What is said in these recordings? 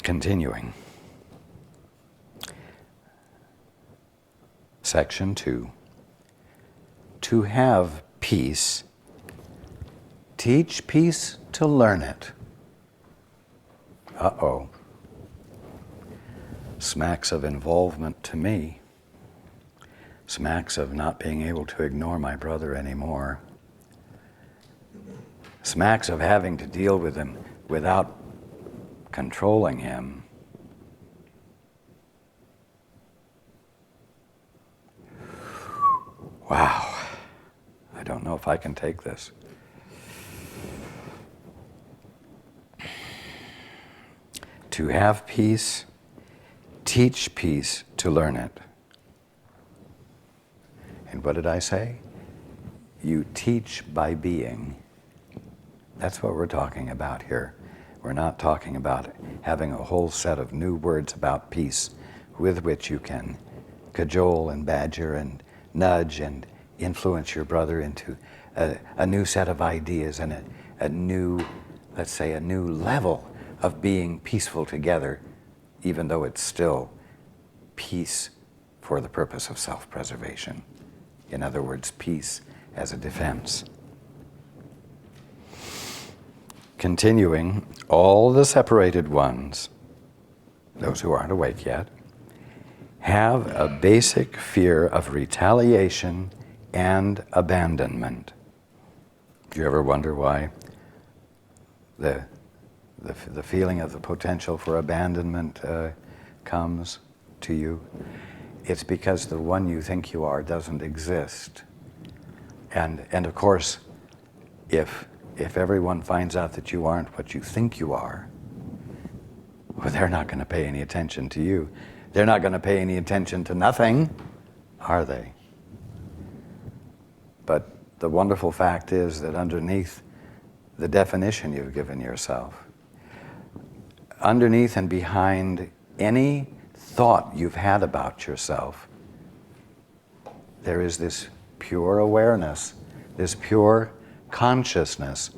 Continuing. Section 2. To have peace, teach peace to learn it. Uh-oh. Smacks of involvement to me. Smacks of not being able to ignore my brother anymore. Smacks of having to deal with him without controlling him. Wow. I don't know if I can take this. To have peace, teach peace to learn it. And what did I say? You teach by being. That's what we're talking about here. We're not talking about having a whole set of new words about peace with which you can cajole and badger and nudge and influence your brother into a new set of ideas and a new, let's say, a new level of being peaceful together, even though it's still peace for the purpose of self-preservation. In other words, peace as a defense. Continuing, all the separated ones, those who aren't awake yet, have a basic fear of retaliation and abandonment. Do you ever wonder why the feeling of the potential for abandonment comes to you? It's because the one you think you are doesn't exist. And of course, if everyone finds out that you aren't what you think you are, well, they're not going to pay any attention to you. They're not going to pay any attention to nothing, are they? But the wonderful fact is that underneath the definition you've given yourself, underneath and behind any thought you've had about yourself, there is this pure awareness, this pure consciousness,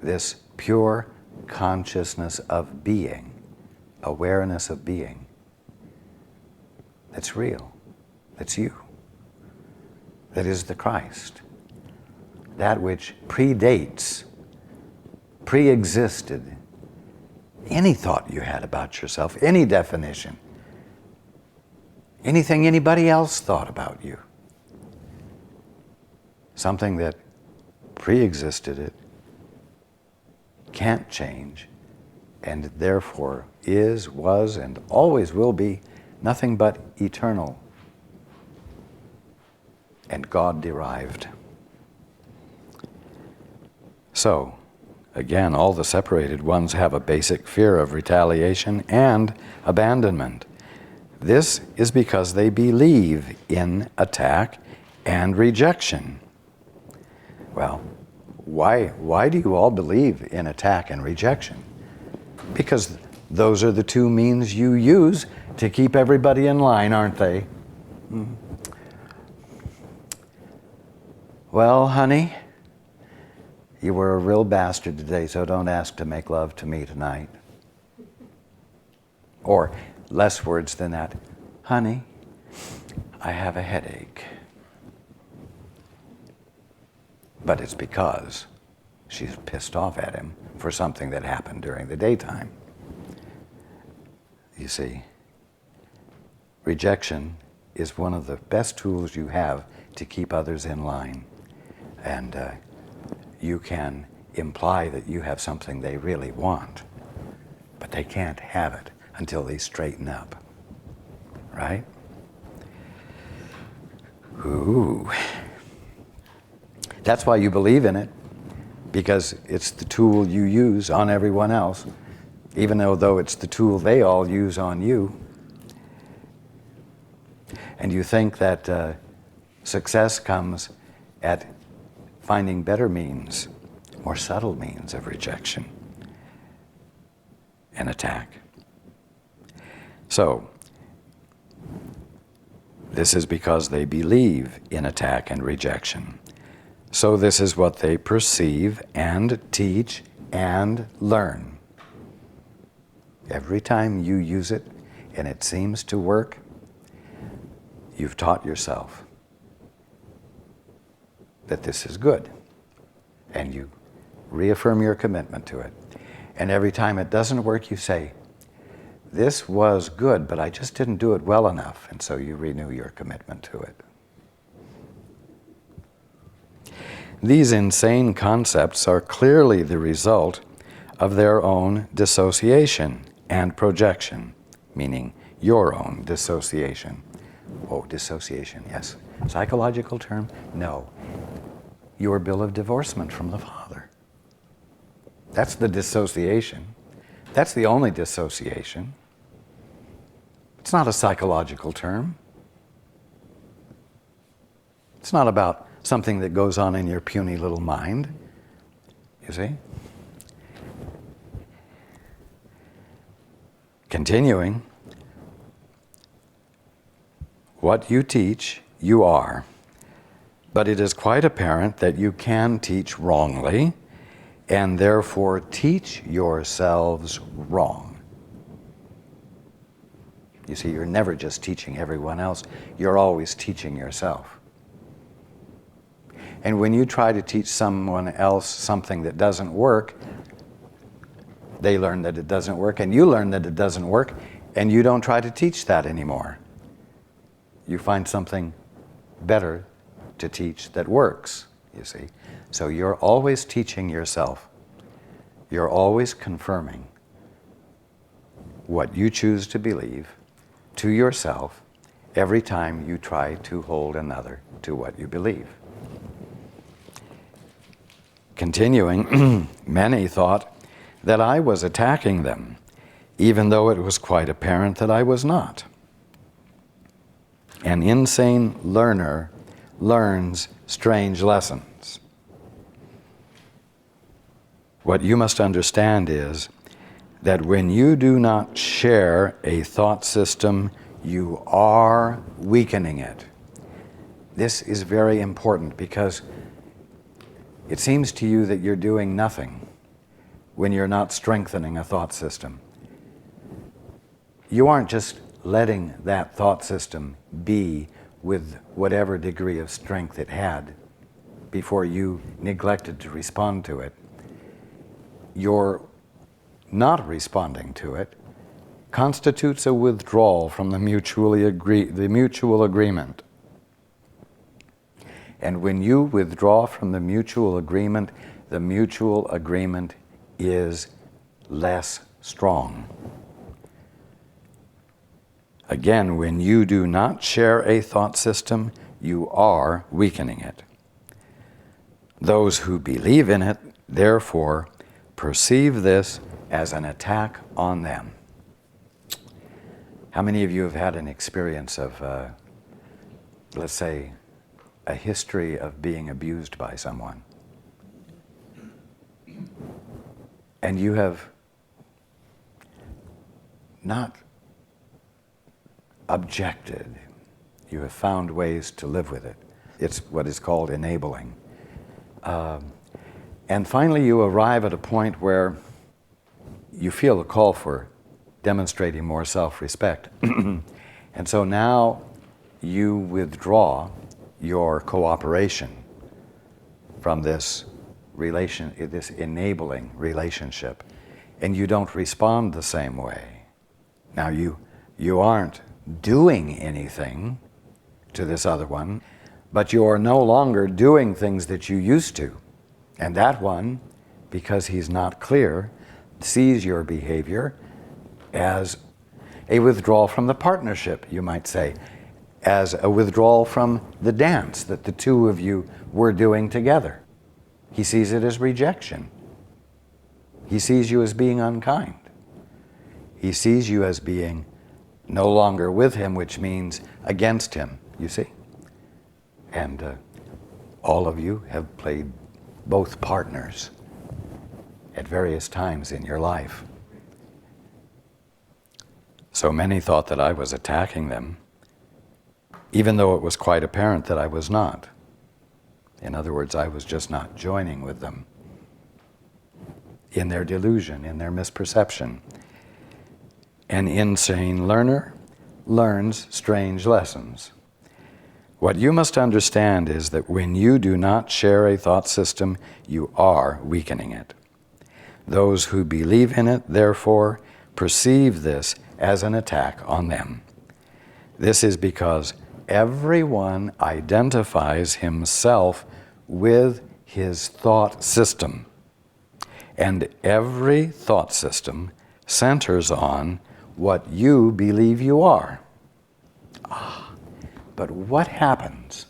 this pure consciousness of being, awareness of being. That's real. That's you. That is the Christ. That which predates, pre-existed any thought you had about yourself, any definition, anything anybody else thought about you. Something that pre-existed it, can't change, and therefore is, was, and always will be nothing but eternal and God-derived. So, again, all the separated ones have a basic fear of retaliation and abandonment. This is because they believe in attack and rejection. Well, why do you all believe in attack and rejection? Because those are the two means you use to keep everybody in line, aren't they? Mm-hmm. Well, honey, you were a real bastard today, so don't ask to make love to me tonight. Or less words than that. Honey, I have a headache. But it's because she's pissed off at him for something that happened during the daytime. You see, rejection is one of the best tools you have to keep others in line. And you can imply that you have something they really want, but they can't have it until they straighten up, right? Ooh. That's why you believe in it, because it's the tool you use on everyone else, even though it's the tool they all use on you. And you think that success comes at finding better means, more subtle means of rejection and attack. So, this is because they believe in attack and rejection. So this is what they perceive and teach and learn. Every time you use it and it seems to work, you've taught yourself that this is good, and you reaffirm your commitment to it. And every time it doesn't work, you say, this was good, but I just didn't do it well enough, and so you renew your commitment to it. These insane concepts are clearly the result of their own dissociation and projection, meaning your own dissociation. Oh, dissociation, yes. Psychological term? No. Your bill of divorcement from the Father. That's the dissociation. That's the only dissociation. It's not a psychological term. It's not about something that goes on in your puny little mind, you see? Continuing, what you teach, you are. But it is quite apparent that you can teach wrongly, and therefore teach yourselves wrong. You see, you're never just teaching everyone else, you're always teaching yourself. And when you try to teach someone else something that doesn't work, they learn that it doesn't work, and you learn that it doesn't work, and you don't try to teach that anymore. You find something better to teach that works, you see. So you're always teaching yourself. You're always confirming what you choose to believe to yourself every time you try to hold another to what you believe. Continuing, many thought that I was attacking them, even though it was quite apparent that I was not. An insane learner learns strange lessons. What you must understand is that when you do not share a thought system, you are weakening it. This is very important because it seems to you that you're doing nothing when you're not strengthening a thought system. You aren't just letting that thought system be with whatever degree of strength it had before you neglected to respond to it. Your not responding to it constitutes a withdrawal from the mutual agreement. And when you withdraw from the mutual agreement is less strong. Again, when you do not share a thought system, you are weakening it. Those who believe in it, therefore, perceive this as an attack on them. How many of you have had an experience of, let's say, a history of being abused by someone? And you have not objected. You have found ways to live with it. It's what is called enabling. And finally you arrive at a point where you feel a call for demonstrating more self-respect. And so now you withdraw your cooperation from this enabling relationship, and you don't respond the same way. Now you aren't doing anything to this other one, but you are no longer doing things that you used to. And that one, because he's not clear, sees your behavior as a withdrawal from the partnership, you might say, as a withdrawal from the dance that the two of you were doing together. He sees it as rejection. He sees you as being unkind. He sees you as being no longer with him, which means against him, you see? And all of you have played both partners at various times in your life. So many thought that I was attacking them, even though it was quite apparent that I was not. In other words, I was just not joining with them in their delusion, in their misperception. An insane learner learns strange lessons. What you must understand is that when you do not share a thought system, you are weakening it. Those who believe in it, therefore, perceive this as an attack on them. This is because everyone identifies himself with his thought system. And every thought system centers on what you believe you are. But what happens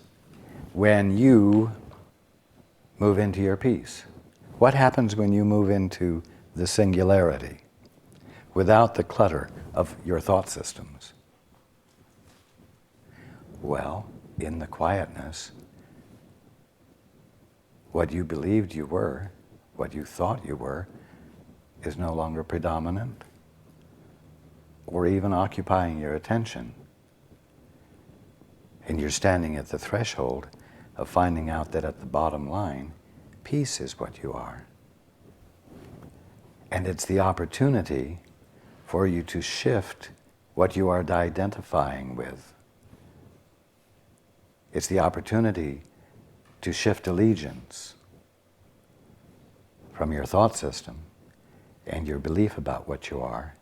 when you move into your peace? What happens when you move into the singularity without the clutter of your thought systems? Well, in the quietness, what you believed you were, what you thought you were, is no longer predominant or even occupying your attention. And you're standing at the threshold of finding out that at the bottom line, peace is what you are. And it's the opportunity for you to shift what you are identifying with. It's the opportunity to shift allegiance from your thought system and your belief about what you are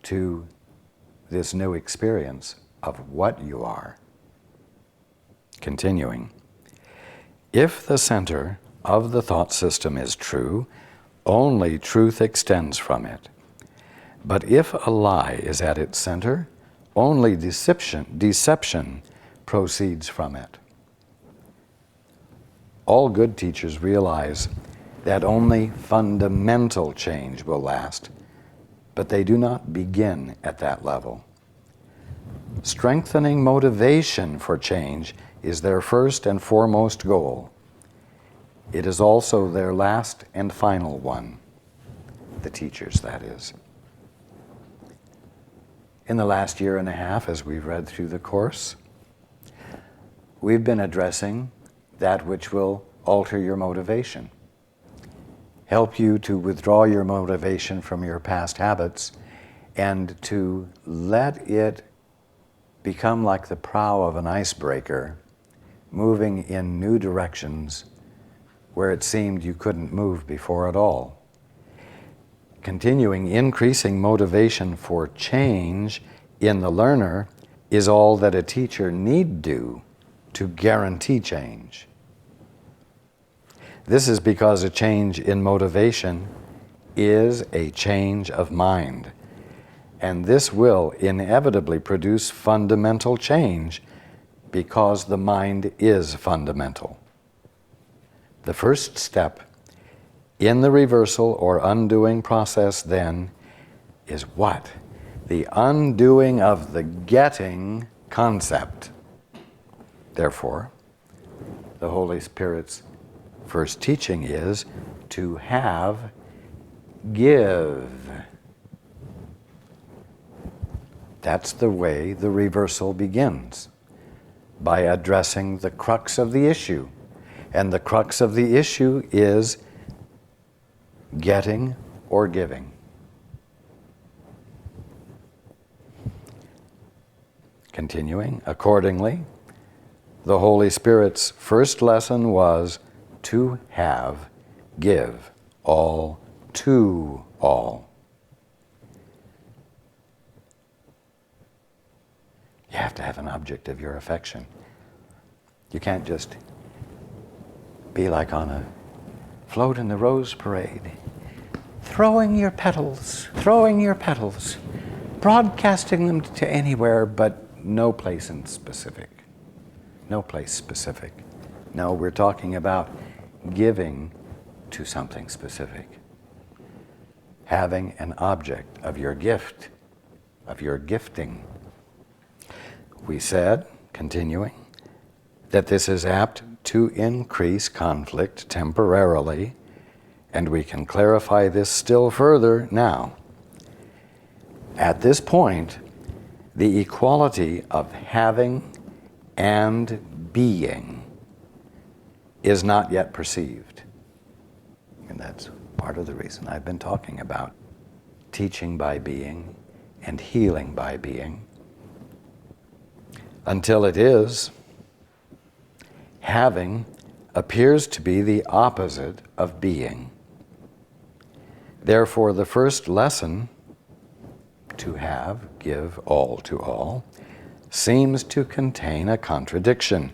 to this new experience of what you are. Continuing, if the center of the thought system is true, only truth extends from it. But if a lie is at its center, only deception proceeds from it. All good teachers realize that only fundamental change will last, but they do not begin at that level. Strengthening motivation for change is their first and foremost goal. It is also their last and final one, the teachers, that is. In the last year and a half, as we've read through the course, we've been addressing that which will alter your motivation, help you to withdraw your motivation from your past habits and to let it become like the prow of an icebreaker, moving in new directions where it seemed you couldn't move before at all. Continuing increasing motivation for change in the learner is all that a teacher need do to guarantee change. This is because a change in motivation is a change of mind, and this will inevitably produce fundamental change because the mind is fundamental. The first step in the reversal or undoing process then is what? The undoing of the getting concept. Therefore, the Holy Spirit's first teaching is to have, give. That's the way the reversal begins, by addressing the crux of the issue. And the crux of the issue is getting or giving. Continuing, accordingly, the Holy Spirit's first lesson was to have, give, all to all. You have to have an object of your affection. You can't just be like on a float in the rose parade, throwing your petals, broadcasting them to anywhere, but no place in specific. No place specific. No, we're talking about giving to something specific. Having an object of your gift, of your gifting. We said, continuing, that this is apt to increase conflict temporarily, and we can clarify this still further now. At this point, the equality of having and being is not yet perceived. And that's part of the reason I've been talking about teaching by being and healing by being. Until it is, having appears to be the opposite of being. Therefore, the first lesson, to have, give all to all, seems to contain a contradiction,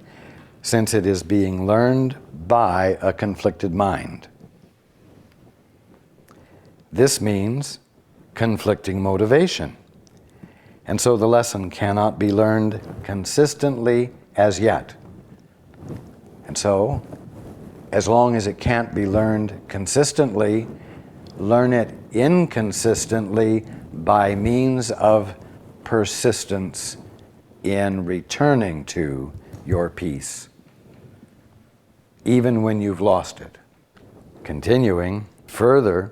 since it is being learned by a conflicted mind. This means conflicting motivation. And so the lesson cannot be learned consistently as yet. And so, as long as it can't be learned consistently, learn it inconsistently by means of persistence in returning to your peace, even when you've lost it. Continuing, further,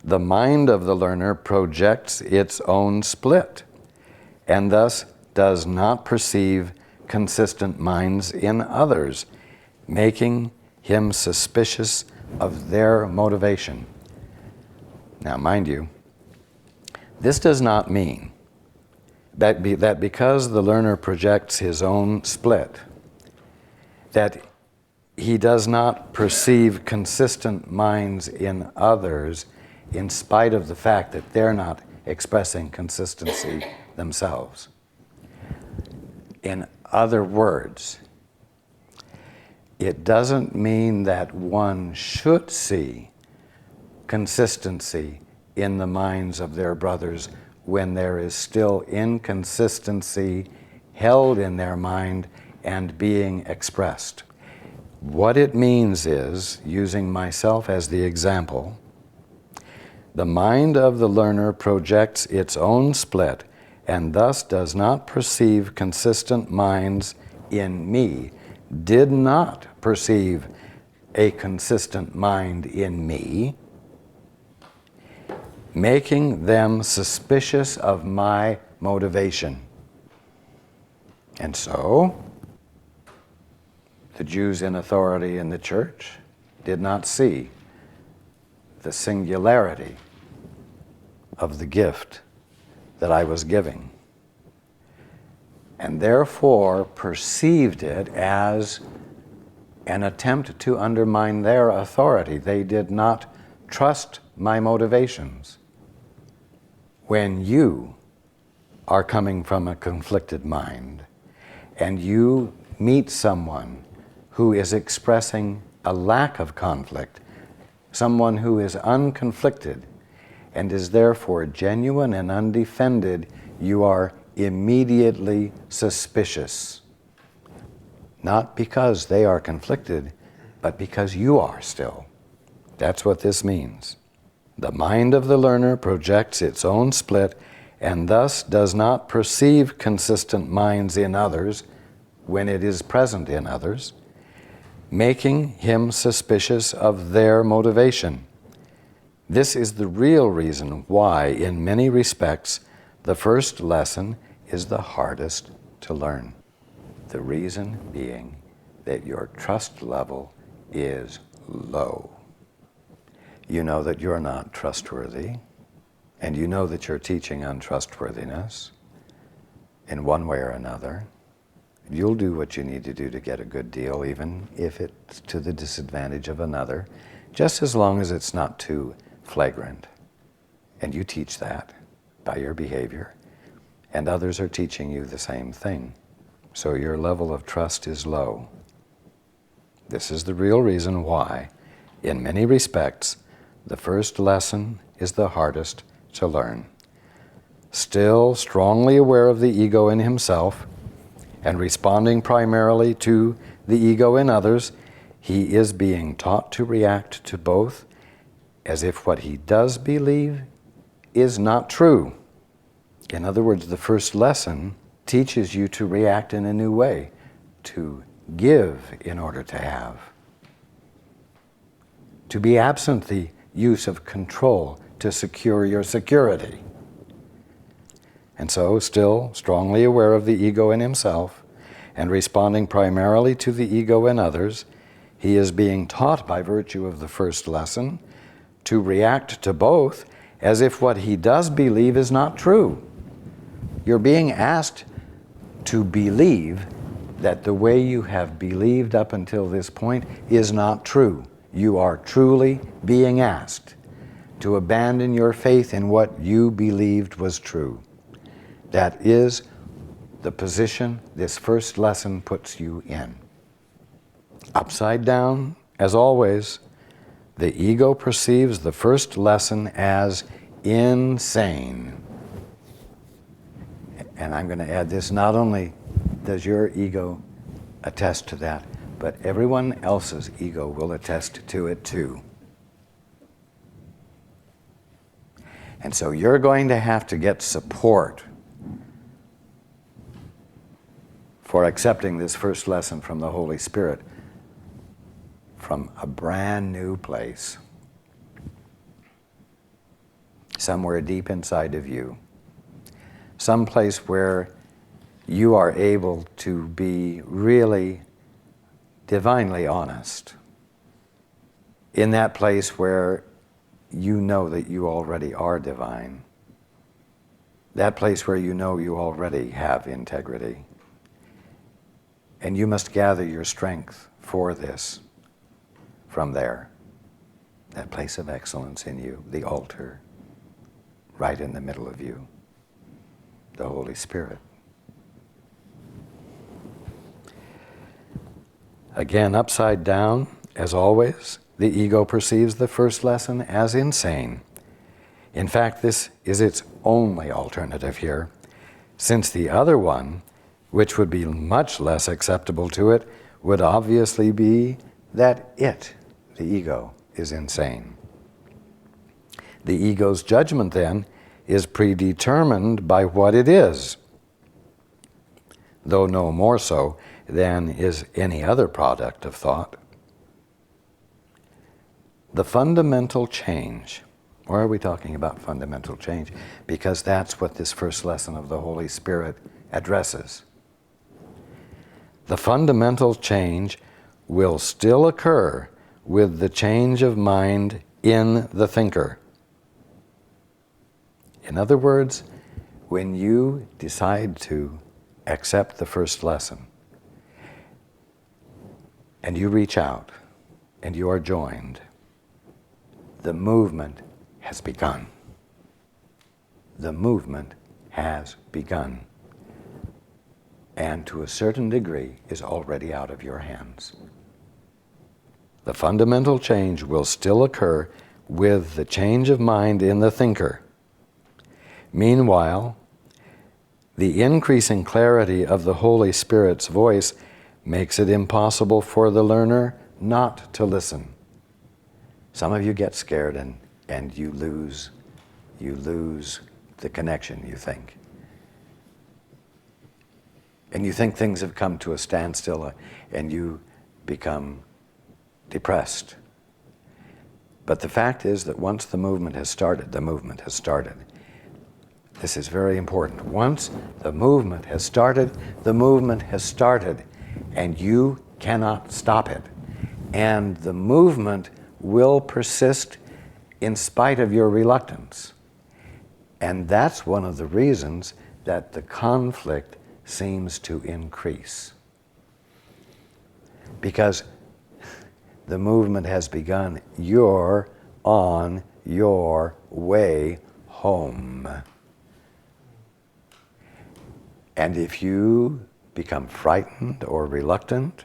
the mind of the learner projects its own split, and thus does not perceive consistent minds in others, making him suspicious of their motivation. Now, mind you, this does not mean that because the learner projects his own split, that he does not perceive consistent minds in others in spite of the fact that they're not expressing consistency themselves. In other words, it doesn't mean that one should see consistency in the minds of their brothers when there is still inconsistency held in their mind and being expressed. What it means is, using myself as the example, the mind of the learner projects its own split and thus does not perceive consistent minds in me, did not perceive a consistent mind in me, making them suspicious of my motivation. And so, the Jews in authority in the church did not see the singularity of the gift that I was giving, and therefore perceived it as an attempt to undermine their authority. They did not trust my motivations. When you are coming from a conflicted mind and you meet someone who is expressing a lack of conflict, someone who is unconflicted and is therefore genuine and undefended, you are immediately suspicious. Not because they are conflicted, but because you are still. That's what this means. The mind of the learner projects its own split and thus does not perceive consistent minds in others when it is present in others, making him suspicious of their motivation. This is the real reason why, in many respects, the first lesson is the hardest to learn. The reason being that your trust level is low. You know that you're not trustworthy, and you know that you're teaching untrustworthiness in one way or another. You'll do what you need to do to get a good deal, even if it's to the disadvantage of another, just as long as it's not too flagrant. And you teach that by your behavior, and others are teaching you the same thing. So your level of trust is low. This is the real reason why, in many respects, the first lesson is the hardest to learn. Still strongly aware of the ego in himself and responding primarily to the ego in others, he is being taught to react to both as if what he does believe is not true. In other words, the first lesson teaches you to react in a new way, to give in order to have, to be absent the use of control to secure your security. And so, still strongly aware of the ego in himself and responding primarily to the ego in others, he is being taught by virtue of the first lesson to react to both as if what he does believe is not true. You're being asked to believe that the way you have believed up until this point is not true. You are truly being asked to abandon your faith in what you believed was true. That is the position this first lesson puts you in. Upside down, as always, the ego perceives the first lesson as insane. And I'm going to add this, not only does your ego attest to that, but everyone else's ego will attest to it too. And so you're going to have to get support for accepting this first lesson from the Holy Spirit from a brand new place, somewhere deep inside of you, some place where you are able to be really divinely honest, in that place where you know that you already are divine, that place where you know you already have integrity. And you must gather your strength for this from there, that place of excellence in you, the altar, right in the middle of you, the Holy Spirit. Again, upside down, as always, the ego perceives the first lesson as insane. In fact, this is its only alternative here, since the other one, which would be much less acceptable to it, would obviously be that it, the ego, is insane. The ego's judgment, then, is predetermined by what it is, though no more so than is any other product of thought. The fundamental change. Why are we talking about fundamental change? Because that's what this first lesson of the Holy Spirit addresses. The fundamental change will still occur with the change of mind in the thinker. In other words, when you decide to accept the first lesson, and you reach out, and you are joined, the movement has begun. The movement has begun. And to a certain degree is already out of your hands. The fundamental change will still occur with the change of mind in the thinker. Meanwhile, the increasing clarity of the Holy Spirit's voice makes it impossible for the learner not to listen. Some of you get scared and you lose the connection, you think. And you think things have come to a standstill and you become depressed. But the fact is that once the movement has started, the movement has started. This is very important. Once the movement has started, the movement has started, and you cannot stop it. And the movement will persist in spite of your reluctance. And that's one of the reasons that the conflict seems to increase. Because the movement has begun. You're on your way home. And if you become frightened or reluctant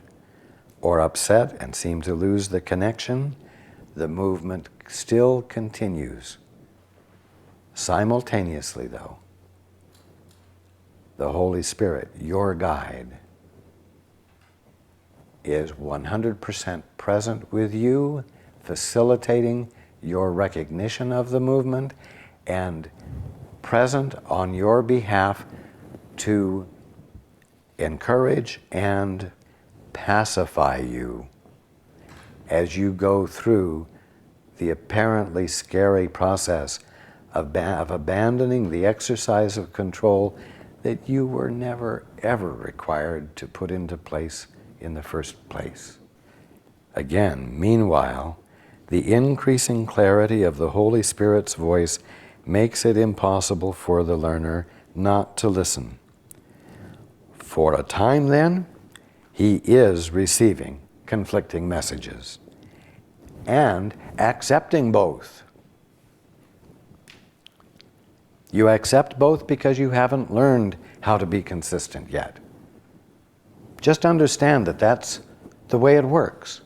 or upset and seem to lose the connection, the movement still continues. Simultaneously, though, the Holy Spirit, your guide, is 100% present with you, facilitating your recognition of the movement and present on your behalf to encourage and pacify you as you go through the apparently scary process of abandoning the exercise of control that you were never, ever required to put into place in the first place. Again, meanwhile, the increasing clarity of the Holy Spirit's voice makes it impossible for the learner not to listen. For a time then, he is receiving conflicting messages and accepting both. You accept both because you haven't learned how to be consistent yet. Just understand that that's the way it works.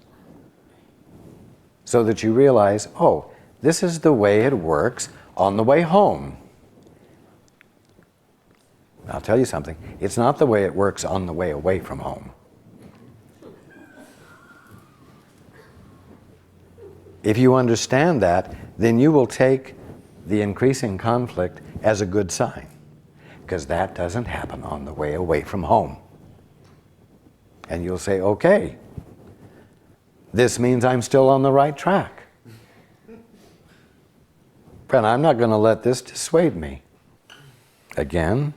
So that you realize, oh, this is the way it works on the way home. I'll tell you something, it's not the way it works on the way away from home. If you understand that, then you will take the increasing conflict as a good sign, because that doesn't happen on the way away from home. And you'll say, okay, this means I'm still on the right track. But I'm not going to let this dissuade me. Again,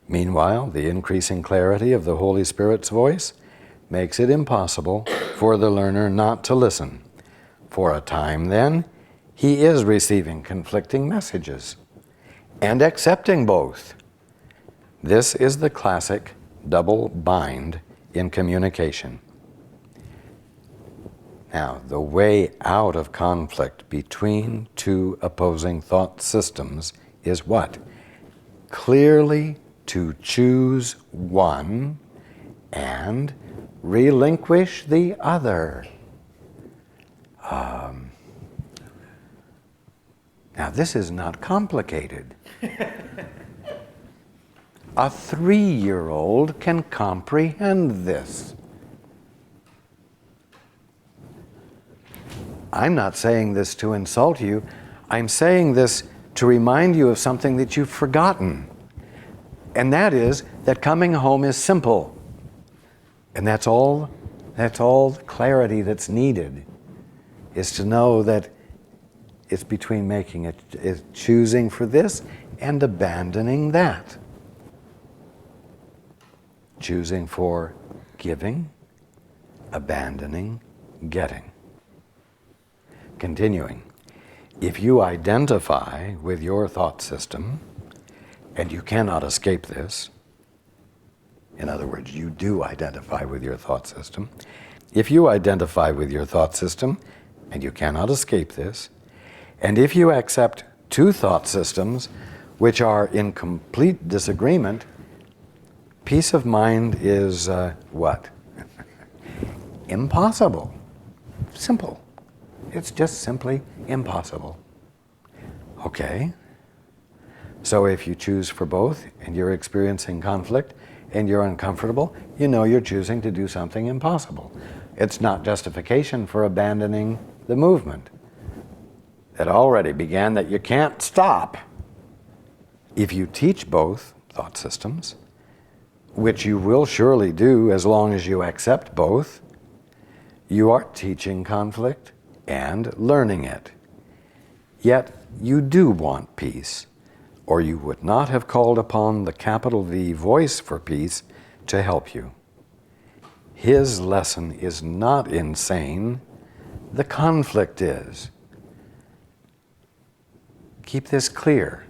meanwhile, the increasing clarity of the Holy Spirit's voice makes it impossible for the learner not to listen. For a time then, he is receiving conflicting messages and accepting both. This is the classic double bind in communication. Now, the way out of conflict between two opposing thought systems is what? Clearly to choose one and relinquish the other. Now, this is not complicated. A 3-year-old can comprehend this. I'm not saying this to insult you. I'm saying this to remind you of something that you've forgotten. And that is that coming home is simple. And that's all the clarity that's needed, is to know that it's between it's choosing for this and abandoning that. Choosing for giving, abandoning getting. Continuing, if you identify with your thought system, and you cannot escape this, in other words, you do identify with your thought system. If you identify with your thought system, and you cannot escape this, and if you accept two thought systems which are in complete disagreement, peace of mind is what? Impossible. Simple. It's just simply impossible. Okay. So if you choose for both and you're experiencing conflict and you're uncomfortable, you know you're choosing to do something impossible. It's not justification for abandoning the movement. It already began that you can't stop. If you teach both thought systems, which you will surely do as long as you accept both, you are teaching conflict and learning it. Yet you do want peace, or you would not have called upon the capital V voice for peace to help you. His lesson is not insane, the conflict is. Keep this clear,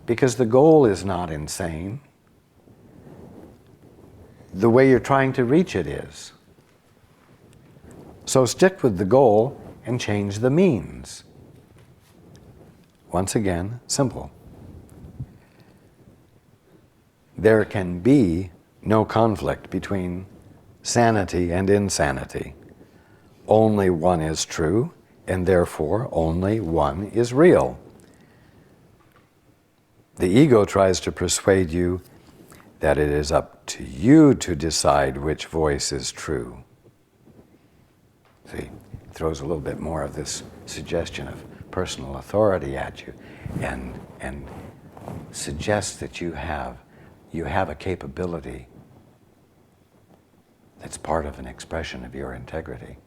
because the goal is not insane. The way you're trying to reach it is. So stick with the goal and change the means. Once again, simple. There can be no conflict between sanity and insanity. Only one is true, and therefore only one is real. The ego tries to persuade you that it is up to you to decide which voice is true. See, it throws a little bit more of this suggestion of personal authority at you, and suggests that you have a capability that's part of an expression of your integrity.